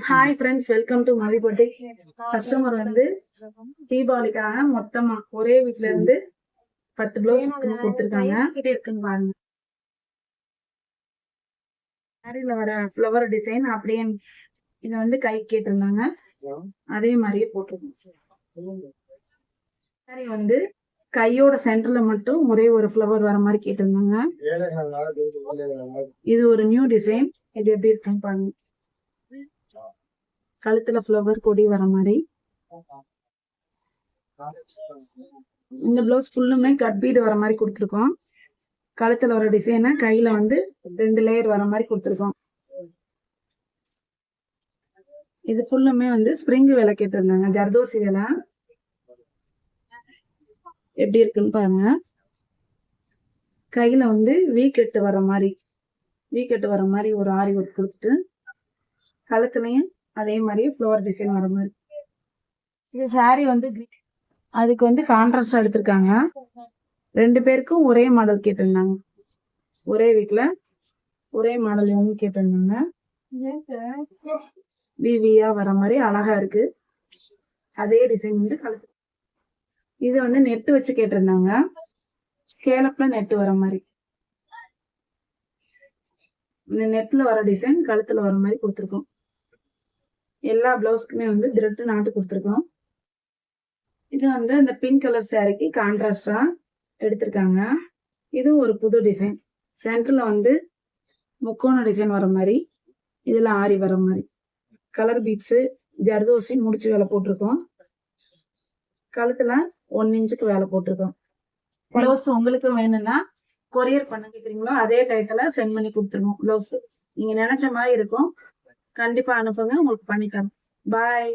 Hi friends, welcome to Mathippatti. Customer வந்து தீபாவளிக்காக மொத்தமா ஒரே வீட்ல இருந்து 10 பிளவுஸ் கொடுத்துருக்காங்க. கிட்ட இருக்குன்னு பாருங்க. சாரியில வர ஃப்ளவர் டிசைன் அப்படியே இதை வந்து கை கேட்டிருந்தாங்க, அதே மாதிரியே போட்டிருக்கோம். சாரி வந்து கையோட சென்டர்ல மட்டும் ஒரே ஒரு ஃப்ளவர் வர மாதிரி கேட்டிருந்தாங்க. இது ஒரு நியூ டிசைன். இது எப்படி இருக்குன்னு பாருங்க. கழுத்துல ஃப்ளவர் கொடி வர மாதிரி. இந்த பிளவுஸ் ஃபுல்லுமே கட் பீடு வர மாதிரி கொடுத்துருக்கோம். கழுத்துல வர டிசைனை கையில வந்து 2 லேயர் வர மாதிரி கொடுத்துருக்கோம். இது ஃபுல்லுமே வந்து ஸ்ப்ரிங் வேலை கேட்டிருந்தாங்க, ஜர்தோசி வேலை. எப்படி இருக்குன்னு பாருங்க. கையில வந்து வீக்கெட்டு வர மாதிரி ஒரு ஆரி ஒர்க் கொடுத்துட்டு கழுத்துலயும் அதே மாதிரி ஃப்ளவர் டிசைன் வர மாதிரி. இது சாரி வந்து அதுக்கு வந்து கான்ட்ராஸ்டா எடுத்திருக்காங்க. 2 பேருக்கும் ஒரே மாடல் கேட்டிருந்தாங்க. ஒரே வீட்டுல ஒரே மாடல் வந்து கேட்டிருந்தாங்க. விவியா வர மாதிரி அழகா இருக்கு. அதே டிசைன் வந்து கழுத்து. இது வந்து நெட்டு வச்சு கேட்டிருந்தாங்க. ஸ்கேலப்ல நெட்டு வர மாதிரி. இந்த நெட்ல வர டிசைன் கழுத்துல வர மாதிரி கொடுத்துருக்கோம். எல்லா பிளவுஸ்க்குமே வந்து த்ரெட் நாட்டு கொடுத்துருக்கோம். இது வந்து அந்த பிங்க் கலர் சாரிக்கு கான்ட்ராஸ்டா எடுத்திருக்காங்க. இது ஒரு புது டிசைன். சென்டர்ல வந்து முக்கோண டிசைன் வர மாதிரி, இதுல ஆரி வர மாதிரி கலர் பீட்ஸ் ஜர்தோசி முடிச்சு வேலை போட்டிருக்கோம். கழுத்துல 1 இன்ச்சுக்கு வேலை போட்டிருக்கோம். பிளவுஸ் உங்களுக்கு வேணும்னா கொரியர் பண்ண கேக்குறீங்களோ அதே டைத்துல சென்ட் பண்ணி கொடுத்துருவோம். பிளவுஸ் நீங்க நினைச்ச மாதிரி இருக்கும். கண்டிப்பா அனுப்புங்க, உங்களுக்கு பண்ணித்தரோம். பாய்.